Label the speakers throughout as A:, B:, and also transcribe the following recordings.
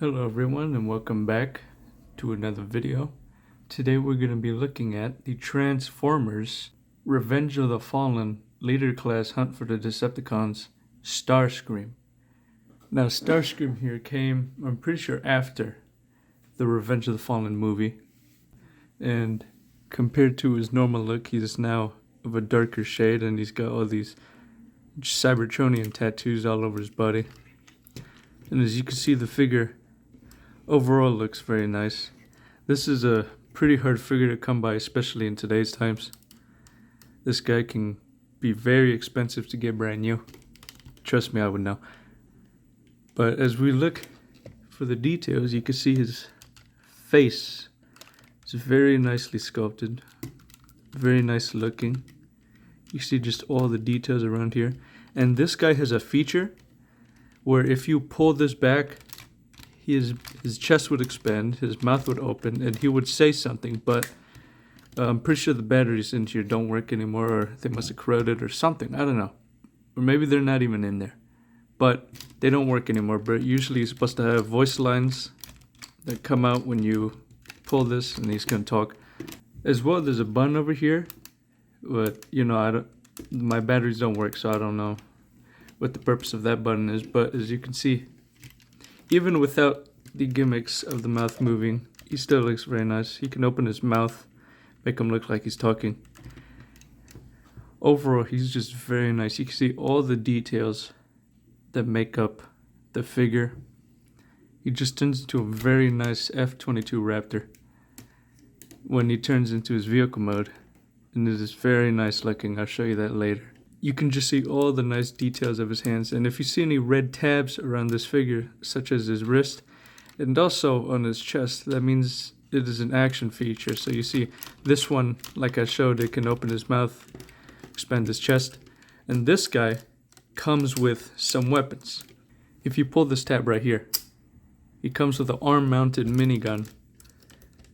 A: Hello everyone and welcome back to another video. Today we're going to be looking at the Transformers Revenge of the Fallen Leader Class Hunt for the Decepticons Starscream. Now Starscream here came, I'm pretty sure, after the Revenge of the Fallen movie, and compared to his normal look he's now of a darker shade and he's got all these Cybertronian tattoos all over his body. And as you can see, the figure overall looks very nice. This is a pretty hard figure to come by, especially in today's times. This guy can be very expensive to get brand new. Trust me, I would know. But as we look for the details, you can see his face is very nicely sculpted. Very nice looking. You see just all the details around here. And this guy has a feature where if you pull this back, his chest would expand, his mouth would open, and he would say something, but I'm pretty sure the batteries in here don't work anymore, or they must have corroded or something, I don't know. Or maybe they're not even in there. But they don't work anymore, but usually he's supposed to have voice lines that come out when you pull this, and he's going to talk. As well, there's a button over here, but, you know, my batteries don't work, so I don't know what the purpose of that button is, but as you can see, even without the gimmicks of the mouth moving, he still looks very nice. He can open his mouth, make him look like he's talking. Overall, he's just very nice. You can see all the details that make up the figure. He just turns into a very nice F-22 Raptor when he turns into his vehicle mode. And it is very nice looking. I'll show you that later. You can just see all the nice details of his hands, and if you see any red tabs around this figure, such as his wrist and also on his chest, that means it is an action feature. So you see this one, like I showed, it can open his mouth, expand his chest, and this guy comes with some weapons. If you pull this tab right here, he comes with an arm-mounted minigun.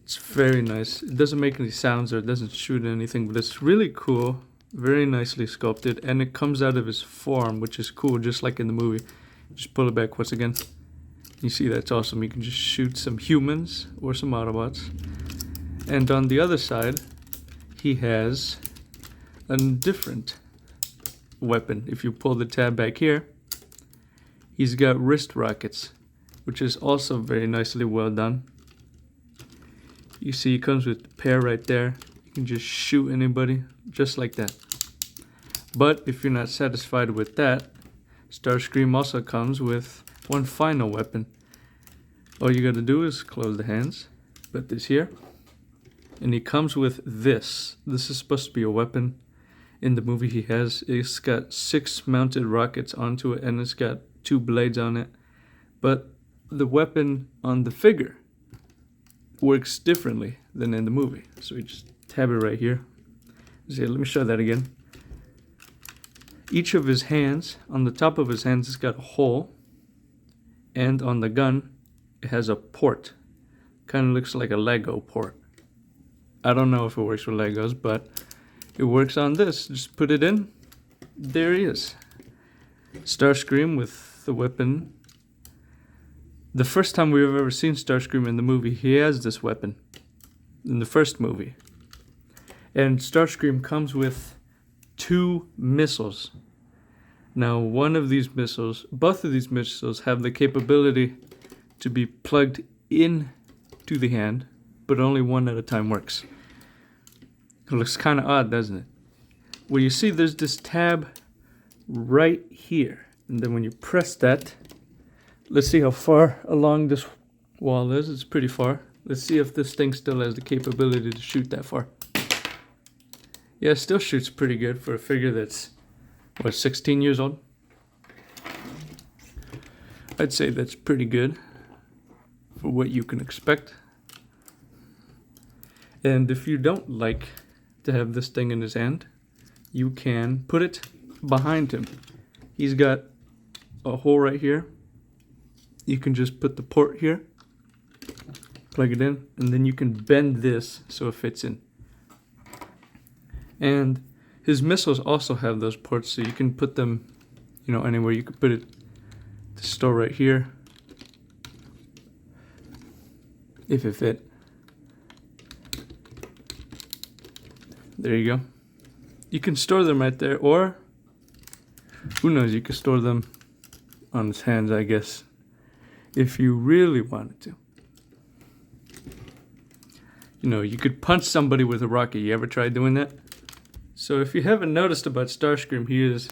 A: It's very nice. It doesn't make any sounds or it doesn't shoot anything, but it's really cool. Very nicely sculpted, and it comes out of his forearm, which is cool, just like in the movie. Just pull it back once again. You see, that's awesome. You can just shoot some humans or some Autobots. And on the other side, he has a different weapon. If you pull the tab back here, he's got wrist rockets, which is also very nicely well done. You see, he comes with a pair right there. You can just shoot anybody, just like that. But if you're not satisfied with that, Starscream also comes with one final weapon. All you gotta do is close the hands, put this here, and he comes with this. This is supposed to be a weapon. In the movie it's got 6 mounted rockets onto it, and it's got 2 blades on it. But the weapon on the figure works differently than in the movie. So we just tab it right here. See, let me show that again. Each of his hands, on the top of his hands, has got a hole, and on the gun, it has a port. Kind of looks like a Lego port. I don't know if it works with Legos, but it works on this. Just put it in. There he is. Starscream with the weapon. The first time we've ever seen Starscream in the movie, he has this weapon. In the first movie. And Starscream comes with 2 missiles. Now, one of these missiles, both of these missiles have the capability to be plugged in to the hand, but only one at a time works. It looks kind of odd, doesn't it? Well, you see there's this tab right here. And then when you press that, let's see how far along this wall is. It's pretty far. Let's see if this thing still has the capability to shoot that far. Yeah, it still shoots pretty good for a figure that's, 16 years old? I'd say that's pretty good for what you can expect. And if you don't like to have this thing in his hand, you can put it behind him. He's got a hole right here. You can just put the port here, plug it in, and then you can bend this so it fits in. And his missiles also have those ports, so you can put them, anywhere. You could put it to store right here, if it fit. There you go. You can store them right there, or who knows, you could store them on his hands, I guess, if you really wanted to. You know, you could punch somebody with a rocket. You ever tried doing that? So if you haven't noticed about Starscream, he is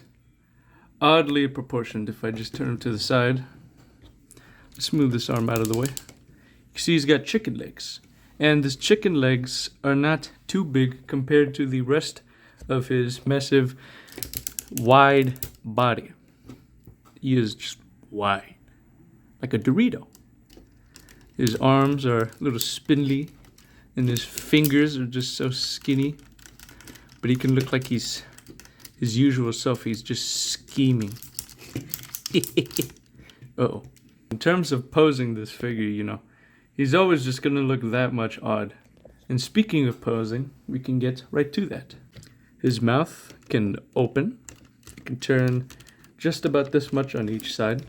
A: oddly proportioned. If I just turn him to the side, let's move this arm out of the way. You see he's got chicken legs. And his chicken legs are not too big compared to the rest of his massive, wide body. He is just wide, like a Dorito. His arms are a little spindly, and his fingers are just so skinny. But he can look like he's his usual self. He's just scheming. Uh-oh. In terms of posing this figure, you know, he's always just going to look that much odd. And speaking of posing, we can get right to that. His mouth can open. It can turn just about this much on each side.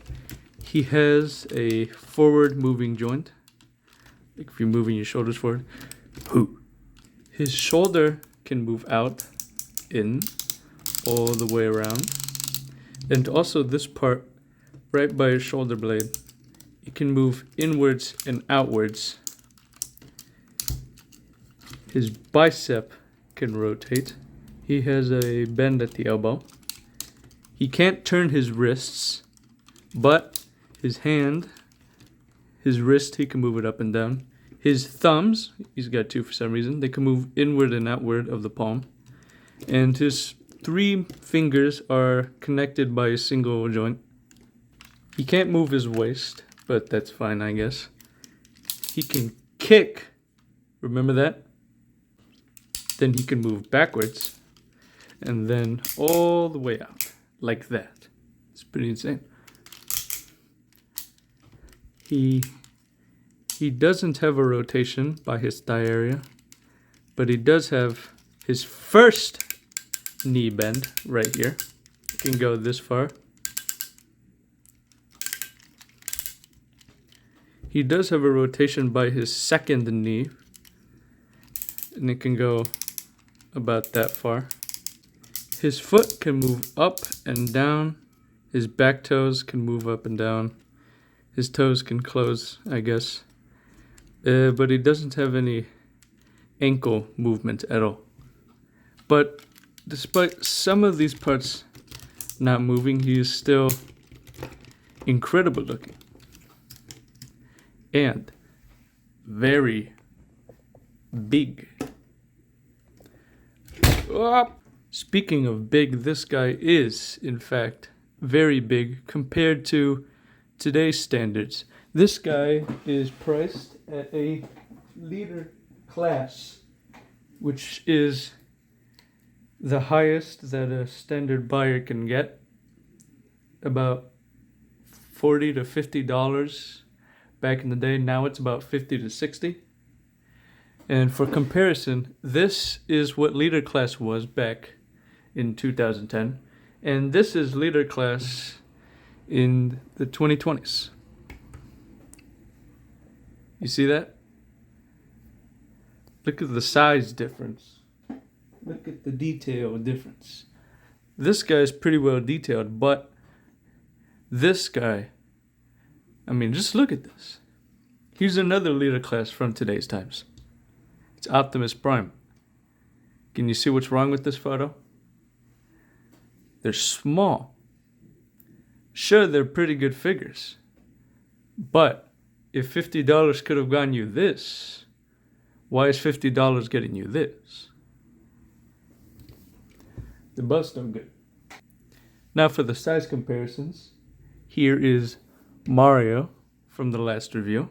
A: He has a forward moving joint. Like if you're moving your shoulders forward. Hoo. His shoulder can move out, in, all the way around. And also this part, right by his shoulder blade, it can move inwards and outwards. His bicep can rotate. He has a bend at the elbow. He can't turn his wrists, but his hand, his wrist, he can move it up and down. His thumbs, he's got two for some reason, they can move inward and outward of the palm. And his 3 fingers are connected by a single joint. He can't move his waist, but that's fine, I guess. He can kick, remember that? Then he can move backwards, and then all the way out, like that. It's pretty insane. He doesn't have a rotation by his thigh area, but he does have his first knee bend right here. It can go this far. He does have a rotation by his second knee, and it can go about that far. His foot can move up and down. His back toes can move up and down. His toes can close, I guess. But he doesn't have any ankle movement at all. But despite some of these parts not moving, he is still incredible looking. And very big. Oh. Speaking of big, this guy is, in fact, very big compared to today's standards. This guy is priced at a leader class, which is the highest that a standard buyer can get. About $40 to $50 back in the day. Now it's about $50 to $60. And for comparison, this is what leader class was back in 2010. And this is leader class in the 2020s. You see that? Look at the size difference. Look at the detail difference. This guy's pretty well detailed, but this guy, I mean, just look at this. Here's another leader class from today's times. It's Optimus Prime. Can you see what's wrong with this photo? They're small. Sure, they're pretty good figures. But if $50 could have gotten you this, why is $50 getting you this? The bust no good. Now for the size comparisons. Here is Mario from the last review.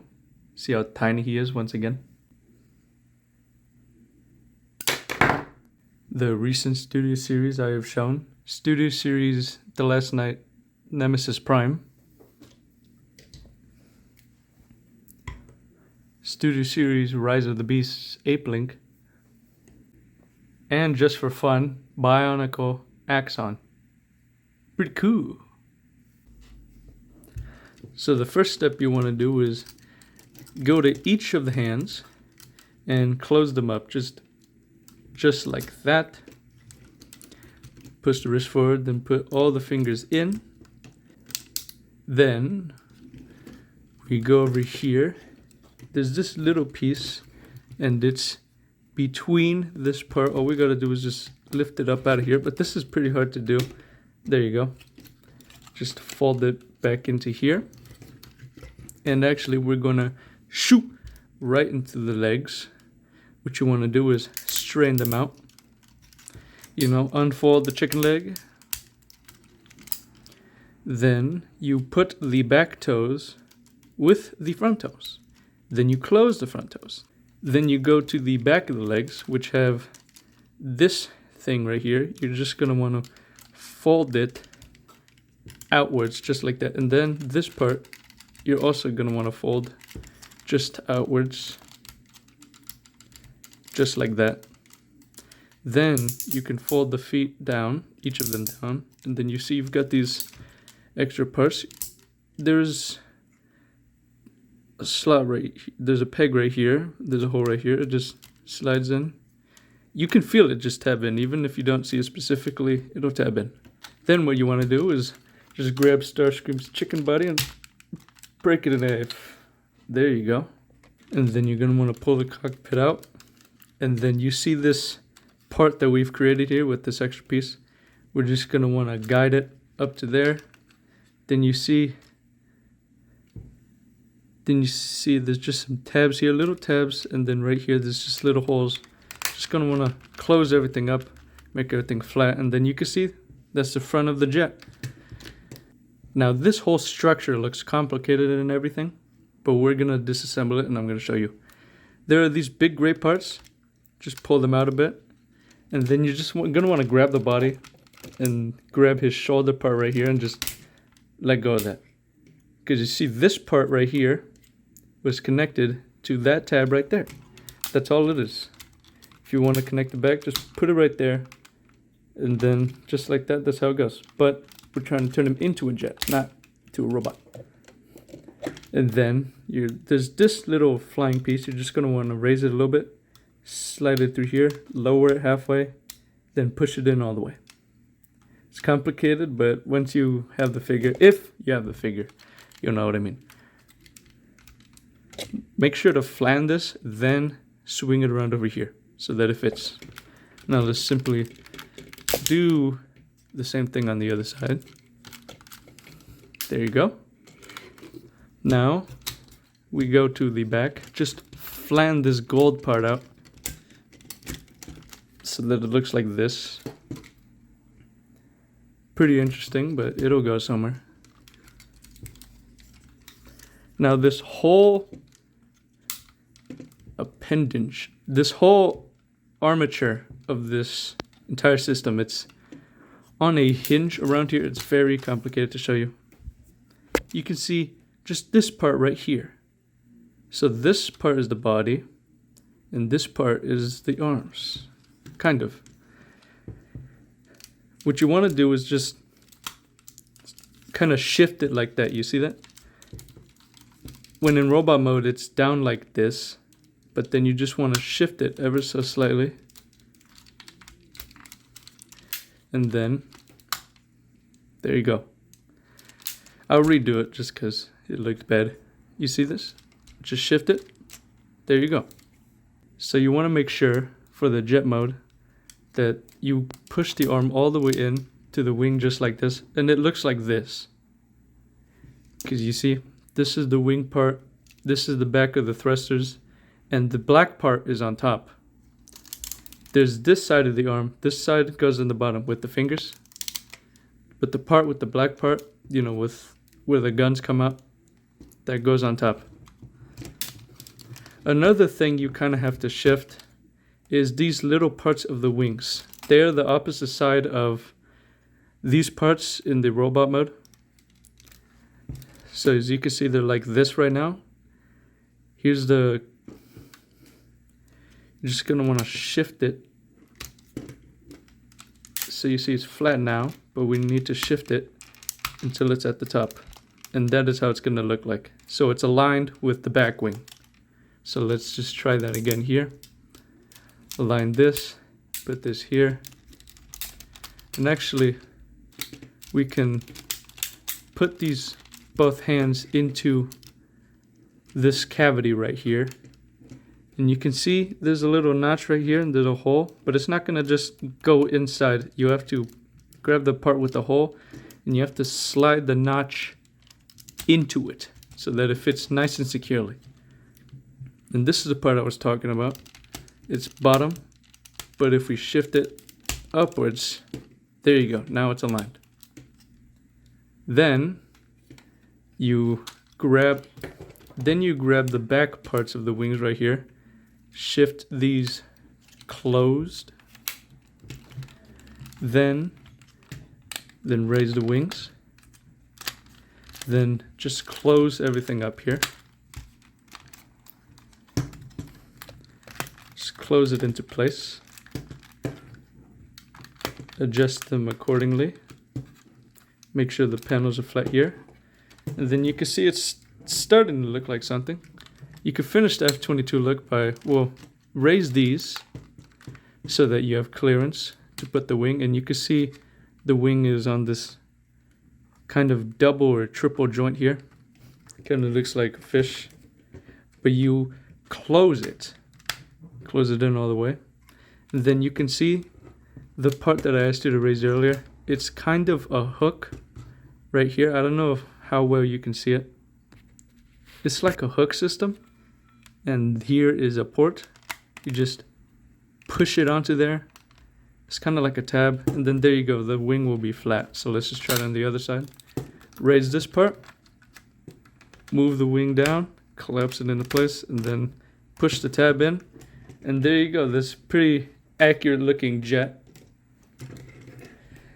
A: See how tiny he is once again. The recent Studio Series I have shown. Studio Series The Last Night Nemesis Prime. Studio Series Rise of the Beasts Ape Link. And just for fun, Bionicle Axon. Pretty cool. So the first step you want to do is go to each of the hands and close them up just like that. Push the wrist forward, then put all the fingers in. Then we go over here. There's this little piece, and it's between this part. All we gotta do is just lift it up out of here, but this is pretty hard to do. There you go. Just fold it back into here. And actually we're gonna shoot right into the legs. What you wanna do is strain them out. You know, unfold the chicken leg. Then you put the back toes with the front toes. Then you close the front toes. Then you go to the back of the legs, which have this thing right here. You're just gonna wanna fold it outwards just like that. And then this part, you're also gonna wanna fold just outwards, just like that. Then you can fold the feet down, each of them down, and then you see you've got these extra parts. There's a slot there's a peg right here, there's a hole right here, it just slides in. You can feel it just tab in, even if you don't see it specifically, it'll tab in. Then what you want to do is just grab Starscream's chicken body and break it in half. There you go. And then you're going to want to pull the cockpit out, and then you see this part that we've created here with this extra piece. We're just going to want to guide it up to there. Then you see there's just some tabs here, little tabs, and then right here there's just little holes. Just gonna want to close everything up, make everything flat, and then you can see that's the front of the jet. Now this whole structure looks complicated and everything, but we're gonna disassemble it and I'm gonna show you. There are these big gray parts. Just pull them out a bit, and then you're just gonna want to grab the body and grab his shoulder part right here and just let go of that. Because you see this part right here was connected to that tab right there. That's all it is. If you want to connect it back, just put it right there, and then just like that, that's how it goes. But we're trying to turn him into a jet, not to a robot. And then there's this little flying piece. You're just going to want to raise it a little bit, slide it through here, lower it halfway, then push it in all the way. It's complicated, but once you have the figure, if you have the figure, you'll know what I mean. Make sure to flan this, then swing it around over here so that it fits. Now let's simply do the same thing on the other side. There you go. Now we go to the back. Just flan this gold part out so that it looks like this. Pretty interesting, but it'll go somewhere. Now this whole appendage, this whole armature of this entire system, it's on a hinge around here. It's very complicated to show you. You can see just this part right here. So this part is the body, and this part is the arms, kind of. What you want to do is just kind of shift it like that. You see that? When in robot mode, it's down like this, but then you just want to shift it ever so slightly. And then, there you go. I'll redo it just because it looked bad. You see this? Just shift it. There you go. So you want to make sure for the jet mode that you push the arm all the way in to the wing just like this, and it looks like this. Because you see, this is the wing part, this is the back of the thrusters, and the black part is on top. There's this side of the arm, this side goes in the bottom with the fingers, but the part with the black part, you know, with where the guns come out, that goes on top. Another thing you kind of have to shift is these little parts of the wings. They're the opposite side of these parts in the robot mode. So as you can see, they're like this right now. Here's the... You're just going to want to shift it. So you see it's flat now, but we need to shift it until it's at the top. And that is how it's going to look like. So it's aligned with the back wing. So let's just try that again here. Align this, put this here. And actually, we can put these both hands into this cavity right here. And you can see there's a little notch right here and there's a hole, but it's not gonna just go inside. You have to grab the part with the hole and you have to slide the notch into it so that it fits nice and securely. And this is the part I was talking about. It's bottom, but if we shift it upwards, there you go, now it's aligned. Then you grab the back parts of the wings right here, shift these closed, then raise the wings, then just close everything up here. Just close it into place. Adjust them accordingly. Make sure the panels are flat here. And then you can see it's starting to look like something. You could finish the F-22 look by, well, raise these so that you have clearance to put the wing. And you can see the wing is on this kind of double or triple joint here. Kind of looks like a fish. But you close it in all the way. And then you can see the part that I asked you to raise earlier. It's kind of a hook right here. I don't know how well you can see it. It's like a hook system. And here is a port. You just push it onto there. It's kind of like a tab. And then there you go. The wing will be flat. So let's just try it on the other side. Raise this part. Move the wing down. Collapse it into place. And then push the tab in. And there you go. This pretty accurate looking jet.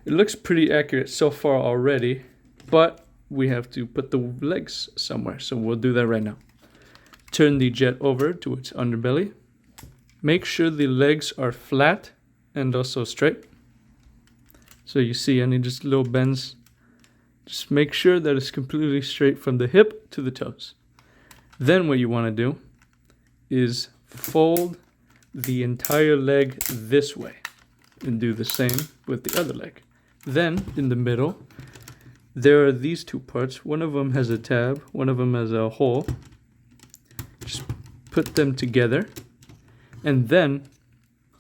A: It looks pretty accurate so far already. But we have to put the legs somewhere. So we'll do that right now. Turn the jet over to its underbelly. Make sure the legs are flat and also straight. So you see any just little bends. Just make sure that it's completely straight from the hip to the toes. Then what you want to do is fold the entire leg this way and do the same with the other leg. Then in the middle, there are these two parts. One of them has a tab, one of them has a hole. Just put them together. And then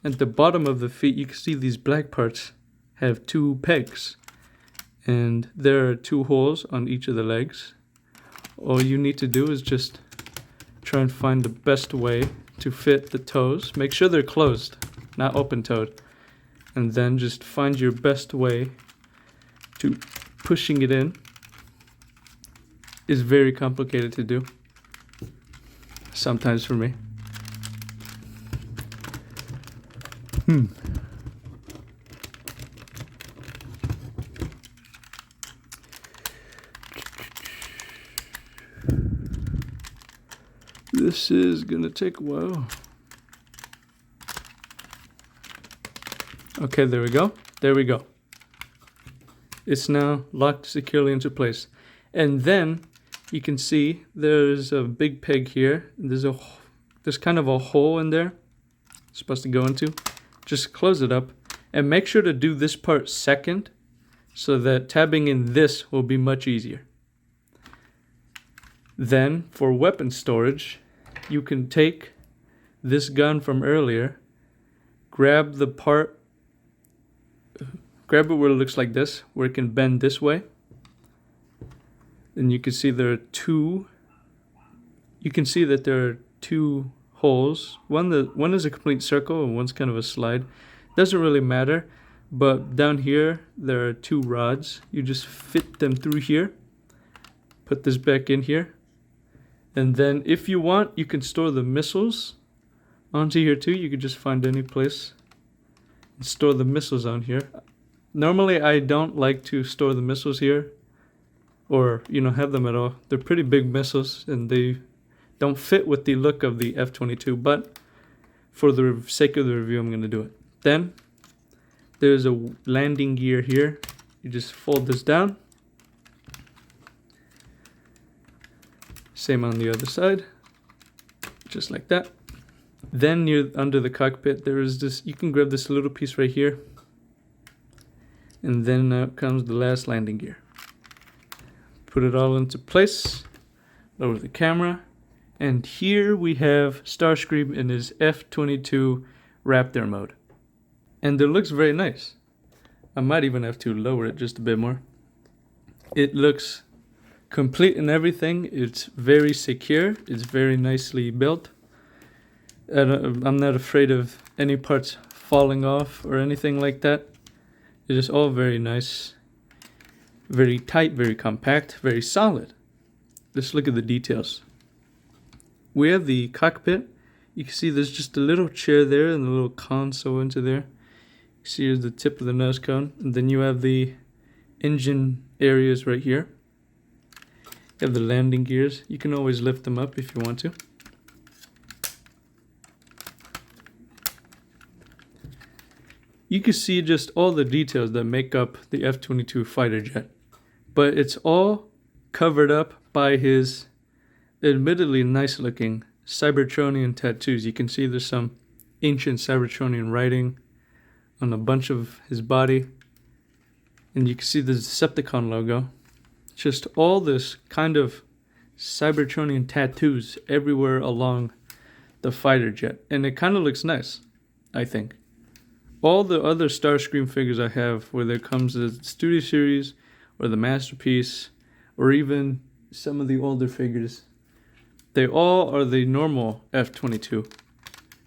A: at the bottom of the feet, you can see these black parts have two pegs. And there are two holes on each of the legs. All you need to do is just try and find the best way to fit the toes. Make sure they're closed, not open-toed. And then just find your best way to pushing it in. Is very complicated to do. Sometimes for me. This is gonna take a while. Okay, there we go. There we go. It's now locked securely into place. And then you can see there's a big peg here. There's kind of a hole in there it's supposed to go into. Just close it up and make sure to do this part second so that tabbing in this will be much easier. Then for weapon storage, you can take this gun from earlier, grab the part, grab it where it looks like this, where it can bend this way. And you can see there are two holes. One is a complete circle and one's kind of a slide. Doesn't really matter, but down here there are two rods. You just fit them through here. Put this back in here. And then if you want, you can store the missiles onto here too. You could just find any place and store the missiles on here. Normally I don't like to store the missiles here or have them at all. They're pretty big missiles and they don't fit with the look of the F-22, but for the sake of the review I'm going to do it. Then there's a landing gear here. You just fold this down. Same on the other side. just like that. Then near under the cockpit, there is this, you can grab this little piece right here, and then out comes the last landing gear. Put it all into place, lower the camera, and here we have Starscream in his F-22 Raptor mode. And it looks very nice. I might even have to lower it just a bit more. It looks complete in everything. It's very secure. It's very nicely built. I'm not afraid of any parts falling off or anything like that. It is all very nice. Very tight, very compact, very solid. Let's look at the details. We have the cockpit. You can see there's just a little chair there and a little console into there. You see here's the tip of the nose cone. And then you have the engine areas right here. You have the landing gears. You can always lift them up if you want to. You can see just all the details that make up the F-22 fighter jet. But it's all covered up by his admittedly nice looking Cybertronian tattoos. You can see there's some ancient Cybertronian writing on a bunch of his body. And you can see the Decepticon logo. Just all this kind of Cybertronian tattoos everywhere along the fighter jet. And it kind of looks nice, I think. All the other Starscream figures I have, whether it comes to the Studio Series or the Masterpiece or even some of the older figures, they all are the normal F-22.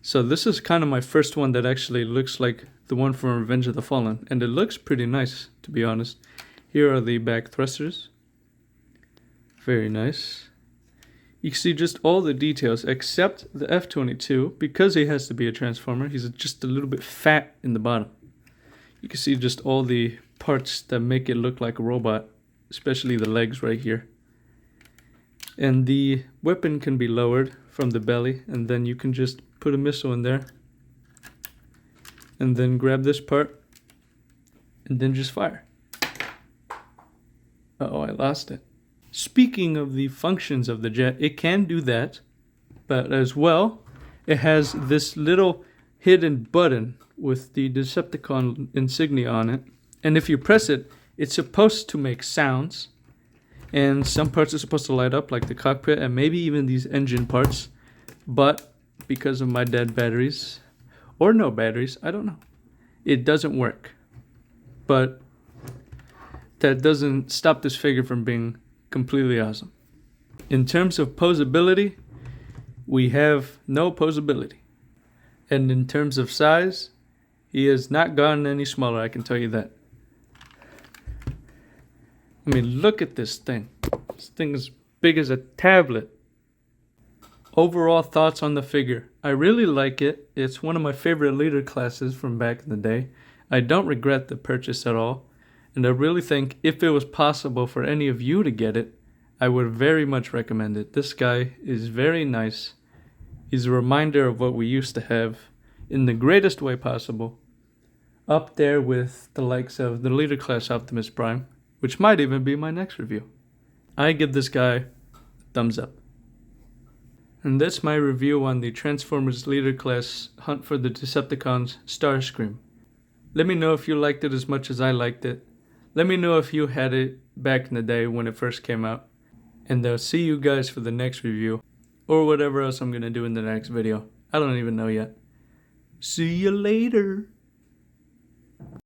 A: So this is kind of my first one that actually looks like the one from Revenge of the Fallen, and it looks pretty nice, to be honest. Here are the back thrusters. Very nice. You can see just all the details except the F-22. Because he has to be a Transformer, he's just a little bit fat in the bottom. You can see just all the parts that make it look like a robot, especially the legs right here. And the weapon can be lowered from the belly, and then you can just put a missile in there. And then grab this part, and then just fire. Uh-oh, I lost it. Speaking of the functions of the jet, it can do that, but as well, it has this little hidden button with the Decepticon insignia on it. And if you press it, it's supposed to make sounds. And some parts are supposed to light up, like the cockpit and maybe even these engine parts. But because of my dead batteries, or no batteries, I don't know, it doesn't work. But that doesn't stop this figure from being completely awesome. In terms of posability, we have no posability. And in terms of size, he has not gotten any smaller, I can tell you that. I mean, look at this thing. This thing is big as a tablet. Overall thoughts on the figure. I really like it. It's one of my favorite leader classes from back in the day. I don't regret the purchase at all. And I really think if it was possible for any of you to get it, I would very much recommend it. This guy is very nice. He's a reminder of what we used to have in the greatest way possible. Up there with the likes of the Leader Class Optimus Prime, which might even be my next review. I give this guy a thumbs up. And that's my review on the Transformers Leader Class Hunt for the Decepticons Starscream. Let me know if you liked it as much as I liked it. Let me know if you had it back in the day when it first came out. And I'll see you guys for the next review. Or whatever else I'm going to do in the next video. I don't even know yet. See you later.